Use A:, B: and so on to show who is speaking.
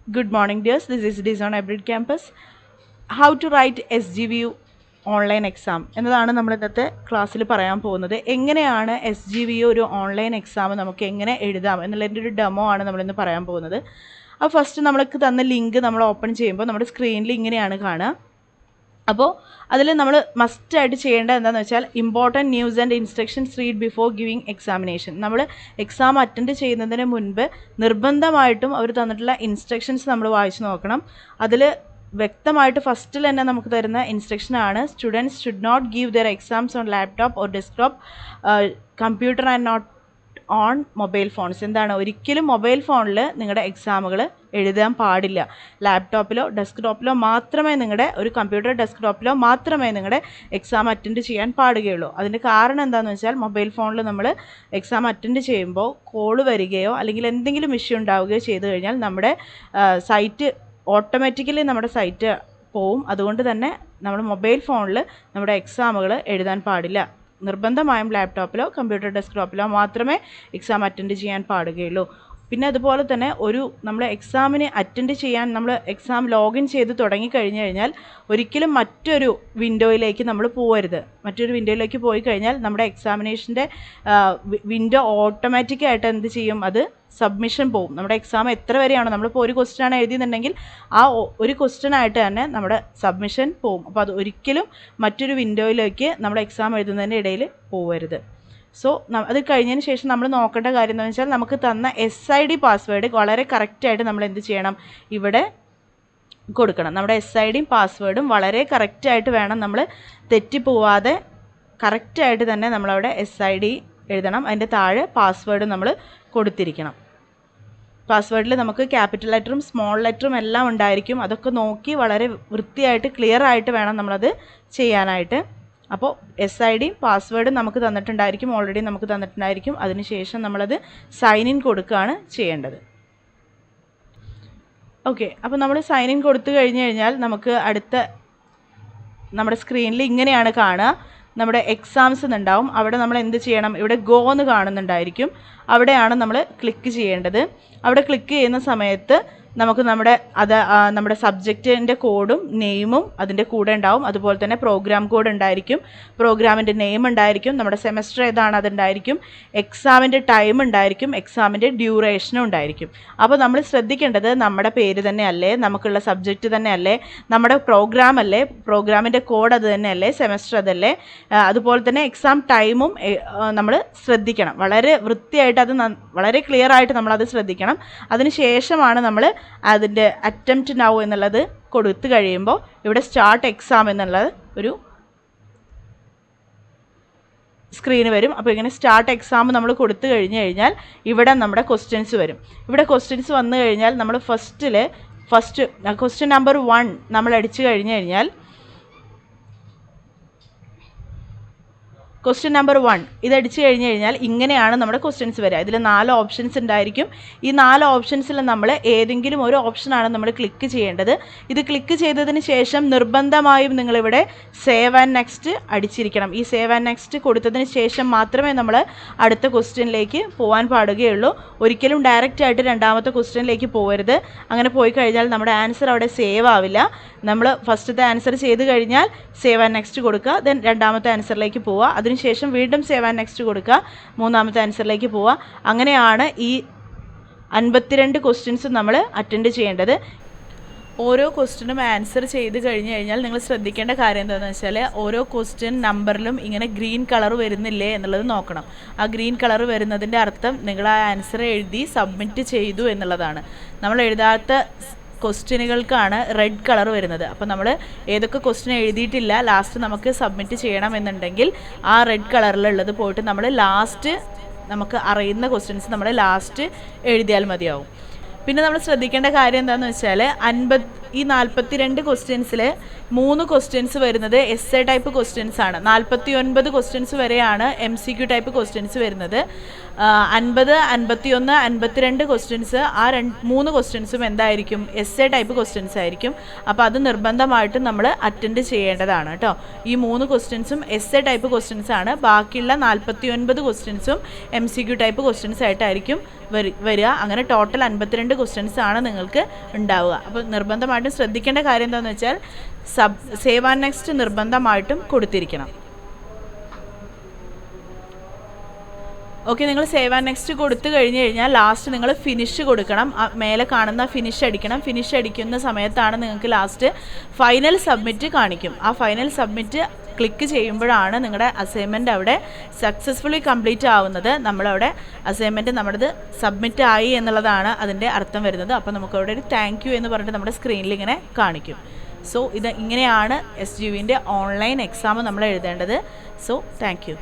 A: Good morning, dears. This is Dizon Hybrid Campus. How to write SGVU online exam എന്നതാണ് നമ്മൾ ഇന്നത്തെ ക്ലാസ്സിൽ പറയാൻ പോകുന്നത്. എങ്ങനെയാണ് SGVU ഒരു ഓൺലൈൻ എക്സാം നമുക്ക് എങ്ങനെ എഴുതാം എന്നുള്ളതിൻ്റെ ഒരു ഡെമോ ആണ് നമ്മളിന്ന് പറയാൻ പോകുന്നത്. അപ്പോൾ ഫസ്റ്റ് നമ്മൾക്ക് തന്ന ലിങ്ക് നമ്മൾ ഓപ്പൺ ചെയ്യുമ്പോൾ നമ്മുടെ സ്ക്രീനിൽ ഇങ്ങനെയാണ് കാണുക. അപ്പോൾ അതിൽ നമ്മൾ മസ്റ്റായിട്ട് ചെയ്യേണ്ടത് എന്താണെന്ന് വെച്ചാൽ important news and instructions read before giving examination. നമ്മൾ എക്സാം അറ്റൻഡ് ചെയ്യുന്നതിന് മുൻപ് നിർബന്ധമായിട്ടും അവർ തന്നിട്ടുള്ള ഇൻസ്ട്രക്ഷൻസ് നമ്മൾ വായിച്ച് നോക്കണം. അതിൽ വ്യക്തമായിട്ട് ഫസ്റ്റിൽ തന്നെ നമുക്ക് തരുന്ന ഇൻസ്ട്രക്ഷനാണ് students should not give their exams on laptop or desktop computer and not on mobile phones. എന്താണ്, ഒരിക്കലും മൊബൈൽ ഫോണിൽ നിങ്ങളുടെ എക്സാമുകൾ എഴുതാൻ പാടില്ല. ലാപ്ടോപ്പിലോ ഡെസ്ക്ടോപ്പിലോ മാത്രമേ നിങ്ങളുടെ ഒരു കമ്പ്യൂട്ടർ ഡെസ്ക്ടോപ്പിലോ മാത്രമേ നിങ്ങളുടെ എക്സാം അറ്റൻഡ് ചെയ്യാൻ പാടുകയുള്ളൂ. അതിൻ്റെ കാരണം എന്താണെന്ന് വെച്ചാൽ മൊബൈൽ ഫോണിൽ നമ്മൾ എക്സാം അറ്റൻഡ് ചെയ്യുമ്പോൾ കോൾ വരികയോ അല്ലെങ്കിൽ എന്തെങ്കിലും ഇഷ്യൂ ഉണ്ടാവുകയോ ചെയ്തു കഴിഞ്ഞാൽ നമ്മുടെ സൈറ്റ് ഓട്ടോമാറ്റിക്കലി നമ്മുടെ സൈറ്റ് പോവും. അതുകൊണ്ട് തന്നെ നമ്മൾ മൊബൈൽ ഫോണിൽ നമ്മുടെ എക്സാമുകൾ എഴുതാൻ പാടില്ല. നിർബന്ധമായും ലാപ്ടോപ്പിലോ കമ്പ്യൂട്ടർ ഡെസ്ക്ടോപ്പിലോ മാത്രമേ എക്സാം അറ്റൻഡ് ചെയ്യാൻ പാടുകയുള്ളൂ. പിന്നെ അതുപോലെ തന്നെ നമ്മൾ എക്സാമിന് അറ്റൻഡ് ചെയ്യാൻ നമ്മൾ എക്സാം ലോഗിൻ ചെയ്ത് തുടങ്ങിക്കഴിഞ്ഞ് കഴിഞ്ഞാൽ ഒരിക്കലും മറ്റൊരു വിൻഡോയിലേക്ക് നമ്മൾ പോകരുത്. മറ്റൊരു വിൻഡോയിലേക്ക് പോയി കഴിഞ്ഞാൽ നമ്മുടെ എക്സാമിനേഷൻ്റെ വിൻഡോ ഓട്ടോമാറ്റിക്കായിട്ട് എന്ത് ചെയ്യും, അത് സബ്മിഷൻ പോകും. നമ്മുടെ എക്സാം എത്ര വരെയാണോ, നമ്മളിപ്പോൾ ഒരു ക്വസ്റ്റ്യനാണ് എഴുതിയെന്നുണ്ടെങ്കിൽ ആ ഒരു ക്വസ്റ്റ്യനായിട്ട് തന്നെ നമ്മുടെ സബ്മിഷൻ പോകും. അപ്പോൾ അത് ഒരിക്കലും മറ്റൊരു വിൻഡോയിലേക്ക് നമ്മൾ എക്സാം എഴുതുന്നതിൻ്റെ ഇടയിൽ പോകരുത്. സോ അത് കഴിഞ്ഞതിന് ശേഷം നമ്മൾ നോക്കേണ്ട കാര്യം എന്താണെന്ന് വെച്ചാൽ നമുക്ക് തന്ന SID പാസ്വേഡ് വളരെ കറക്റ്റായിട്ട് നമ്മൾ എന്ത് ചെയ്യണം, ഇവിടെ കൊടുക്കണം. നമ്മുടെ SIDയും പാസ്വേഡും വളരെ കറക്റ്റായിട്ട് വേണം, നമ്മൾ തെറ്റിപ്പോവാതെ കറക്റ്റായിട്ട് തന്നെ നമ്മളവിടെ SID എഴുതണം. അതിൻ്റെ താഴെ പാസ്വേഡ് നമ്മൾ കൊടുത്തിരിക്കണം. പാസ്വേഡിൽ നമുക്ക് ക്യാപിറ്റൽ ലെറ്ററും സ്മോൾ ലെറ്ററും എല്ലാം ഉണ്ടായിരിക്കും. അതൊക്കെ നോക്കി വളരെ വൃത്തിയായിട്ട് ക്ലിയർ ആയിട്ട് വേണം നമ്മളത് ചെയ്യാനായിട്ട്. അപ്പോൾ SIDയും പാസ്വേഡും നമുക്ക് തന്നിട്ടുണ്ടായിരിക്കും, ഓൾറെഡി നമുക്ക് തന്നിട്ടുണ്ടായിരിക്കും. അതിനുശേഷം നമ്മളത് സൈൻ ഇൻ കൊടുക്കുകയാണ് ചെയ്യേണ്ടത്. ഓക്കെ, അപ്പോൾ നമ്മൾ സൈൻ ഇൻ കൊടുത്തു കഴിഞ്ഞ് കഴിഞ്ഞാൽ നമുക്ക് അടുത്ത നമ്മുടെ സ്ക്രീനിൽ ഇങ്ങനെയാണ് കാണുക. നമ്മുടെ എക്സാംസ് എന്നുണ്ടാവും. അവിടെ നമ്മൾ എന്ത് ചെയ്യണം, ഇവിടെ ഗോ എന്ന് കാണുന്നുണ്ടായിരിക്കും. അവിടെയാണ് നമ്മൾ ക്ലിക്ക് ചെയ്യേണ്ടത്. അവിടെ ക്ലിക്ക് ചെയ്യുന്ന സമയത്ത് നമുക്ക് നമ്മുടെ സബ്ജക്റ്റിൻ്റെ കോഡും നെയിമും അതിൻ്റെ കൂടെ ഉണ്ടാവും. അതുപോലെ തന്നെ പ്രോഗ്രാം കോഡ് ഉണ്ടായിരിക്കും, പ്രോഗ്രാമിൻ്റെ നെയിം ഉണ്ടായിരിക്കും, നമ്മുടെ സെമസ്റ്റർ ഏതാണ് അതുണ്ടായിരിക്കും, എക്സാമിൻ്റെ ടൈം ഉണ്ടായിരിക്കും, എക്സാമിൻ്റെ ഡ്യൂറേഷനും ഉണ്ടായിരിക്കും. അപ്പോൾ നമ്മൾ ശ്രദ്ധിക്കേണ്ടത് നമ്മുടെ പേര് തന്നെ അല്ലേ, നമുക്കുള്ള സബ്ജക്റ്റ് തന്നെ അല്ലേ, നമ്മുടെ പ്രോഗ്രാം അല്ലേ, പ്രോഗ്രാമിൻ്റെ കോഡ് അത് തന്നെ അല്ലേ, സെമസ്റ്റർ അതല്ലേ, അതുപോലെ തന്നെ എക്സാം ടൈമും നമ്മൾ ശ്രദ്ധിക്കണം. വളരെ വൃത്തിയായിട്ട് അത് വളരെ ക്ലിയർ ആയിട്ട് നമ്മളത് ശ്രദ്ധിക്കണം. അതിന് ശേഷമാണ് നമ്മൾ അതിൻ്റെ അറ്റംപ്റ്റ് നൗ എന്നുള്ളത് കൊടുത്തു കഴിയുമ്പോൾ ഇവിടെ സ്റ്റാർട്ട് എക്സാം എന്നുള്ളത് ഒരു സ്ക്രീന് വരും. അപ്പോൾ ഇങ്ങനെ സ്റ്റാർട്ട് എക്സാം നമ്മൾ കൊടുത്തു കഴിഞ്ഞ് കഴിഞ്ഞാൽ ഇവിടെ നമ്മുടെ ക്വസ്റ്റ്യൻസ് വരും. ഇവിടെ ക്വസ്റ്റ്യൻസ് വന്നു കഴിഞ്ഞാൽ നമ്മൾ ഫസ്റ്റ് ക്വസ്റ്റ്യൻ നമ്പർ 1 നമ്മൾ അടിച്ചു കഴിഞ്ഞ് കഴിഞ്ഞാൽ ക്വസ്റ്റ്യൻ നമ്പർ 1 ഇതടിച്ചു കഴിഞ്ഞ് കഴിഞ്ഞാൽ ഇങ്ങനെയാണ് നമ്മുടെ ക്വസ്റ്റ്യൻസ് വരിക. ഇതിൽ 4 ഓപ്ഷൻസ് ഉണ്ടായിരിക്കും. ഈ 4 ഓപ്ഷൻസിൽ നമ്മൾ ഏതെങ്കിലും ഒരു ഓപ്ഷനാണ് നമ്മൾ ക്ലിക്ക് ചെയ്യേണ്ടത്. ഇത് ക്ലിക്ക് ചെയ്തതിന് ശേഷം നിർബന്ധമായും നിങ്ങളിവിടെ സേവ് ആൻഡ് നെക്സ്റ്റ് അടിച്ചിരിക്കണം. ഈ സേവ് ആൻഡ് നെക്സ്റ്റ് കൊടുത്തതിന് ശേഷം മാത്രമേ നമ്മൾ അടുത്ത ക്വസ്റ്റ്യനിലേക്ക് പോകാൻ പാടുകയുള്ളൂ. ഒരിക്കലും ഡയറക്റ്റ് ആയിട്ട് രണ്ടാമത്തെ ക്വസ്റ്റ്യനിലേക്ക് പോകരുത്. അങ്ങനെ പോയി കഴിഞ്ഞാൽ നമ്മുടെ ആൻസർ അവിടെ സേവ് ആവില്ല. നമ്മൾ ഫസ്റ്റത്തെ ആൻസർ ചെയ്ത് കഴിഞ്ഞാൽ സേവ് ആൻഡ് നെക്സ്റ്റ് കൊടുക്കുക, ദെൻ രണ്ടാമത്തെ ആൻസറിലേക്ക് പോവുക, അതിനുശേഷം വീണ്ടും സേവ് ആൻഡ് നെക്സ്റ്റ് കൊടുക്കുക, മൂന്നാമത്തെ ആൻസറിലേക്ക് പോവുക. അങ്ങനെയാണ് ഈ 52 ക്വസ്റ്റ്യൻസ് നമ്മൾ അറ്റൻഡ് ചെയ്യേണ്ടത്. ഓരോ ക്വസ്റ്റ്യനും ആൻസർ ചെയ്ത് കഴിഞ്ഞ് കഴിഞ്ഞാൽ നിങ്ങൾ ശ്രദ്ധിക്കേണ്ട കാര്യം എന്താണെന്ന് വെച്ചാൽ ഓരോ ക്വസ്റ്റ്യൻ നമ്പറിലും ഇങ്ങനെ ഗ്രീൻ കളർ വരുന്നില്ലേ എന്നുള്ളത് നോക്കണം. ആ ഗ്രീൻ കളർ വരുന്നതിൻ്റെ അർത്ഥം നിങ്ങൾ ആ ആൻസർ എഴുതി സബ്മിറ്റ് ചെയ്തു എന്നുള്ളതാണ്. നമ്മൾ എഴുതാത്ത ക്വസ്റ്റ്യനുകൾക്കാണ് റെഡ് കളർ വരുന്നത്. അപ്പോൾ നമ്മൾ ഏതൊക്കെ ക്വസ്റ്റ്യൻ എഴുതിയിട്ടില്ല ലാസ്റ്റ് നമുക്ക് സബ്മിറ്റ് ചെയ്യണമെന്നുണ്ടെങ്കിൽ ആ റെഡ് കളറിലുള്ളത് പോയിട്ട് നമ്മൾ ലാസ്റ്റ് നമുക്ക് അറിയുന്ന ക്വസ്റ്റ്യൻസ് നമ്മൾ ലാസ്റ്റ് എഴുതിയാൽ മതിയാവും. പിന്നെ നമ്മൾ ശ്രദ്ധിക്കേണ്ട കാര്യം എന്താണെന്ന് വെച്ചാൽ 42 ക്വസ്റ്റ്യൻസിൽ 3 ക്വസ്റ്റ്യൻസ് വരുന്നത് എസ്സേ ടൈപ്പ് ക്വസ്റ്റ്യൻസ് ആണ്. 49 ക്വസ്റ്റ്യൻസ് വരെയാണ് MCQ ടൈപ്പ് ക്വസ്റ്റ്യൻസ് വരുന്നത്. 50, 51, 52 ക്വസ്റ്റ്യൻസ് ആ 3 ക്വസ്റ്റ്യൻസും എന്തായിരിക്കും, എസ്സേ ടൈപ്പ് ക്വസ്റ്റ്യൻസ് ആയിരിക്കും. അപ്പോൾ അത് നിർബന്ധമായിട്ടും നമ്മൾ അറ്റൻഡ് ചെയ്യേണ്ടതാണ് കേട്ടോ. ഈ 3 ക്വസ്റ്റ്യൻസും എസ്സേ ടൈപ്പ് ക്വസ്റ്റ്യൻസ് ആണ്. ബാക്കിയുള്ള 49 ക്വസ്റ്റ്യൻസും MCQ ടൈപ്പ് ക്വസ്റ്റ്യൻസ് ആയിട്ടായിരിക്കും വരിക. അങ്ങനെ ടോട്ടൽ 52 ക്വസ്റ്റ്യൻസ് ആണ് നിങ്ങൾക്ക് ഉണ്ടാവുക. അപ്പോൾ നിർബന്ധമായിട്ടും ശ്രദ്ധിക്കേണ്ട കാര്യം എന്താണെന്ന് വെച്ചാൽ സേവ് ആൻഡ് നെക്സ്റ്റ് നിർബന്ധമായിട്ടും കൊടുത്തിരിക്കണം. ഓക്കെ, നിങ്ങൾ സേവ് ആൻഡ് നെക്സ്റ്റ് കൊടുത്തു കഴിഞ്ഞ് കഴിഞ്ഞാൽ ലാസ്റ്റ് നിങ്ങൾ ഫിനിഷ് കൊടുക്കണം. മേലെ കാണുന്ന ഫിനിഷ് അടിക്കണം. ഫിനിഷ് അടിക്കുന്ന സമയത്താണ് നിങ്ങൾക്ക് ലാസ്റ്റ് ഫൈനൽ സബ്മിറ്റ് കാണിക്കും. ആ ഫൈനൽ സബ്മിറ്റ് ക്ലിക്ക് ചെയ്യുമ്പോഴാണ് നിങ്ങളുടെ അസൈൻമെൻറ്റ് അവിടെ സക്സസ്ഫുള്ളി കംപ്ലീറ്റ് ആവുന്നത്. നമ്മളവിടെ അസൈൻമെൻറ്റ് നമ്മുടേത് സബ്മിറ്റ് ആയി എന്നുള്ളതാണ് അതിൻ്റെ അർത്ഥം വരുന്നത്. അപ്പോൾ നമുക്കവിടെ ഒരു താങ്ക് യു എന്ന് പറഞ്ഞിട്ട് നമ്മുടെ സ്ക്രീനിൽ ഇങ്ങനെ കാണിക്കും. സോ ഇങ്ങനെയാണ് SGVൻ്റെ ഓൺലൈൻ എക്സാം നമ്മൾ എഴുതേണ്ടത്. So thank you.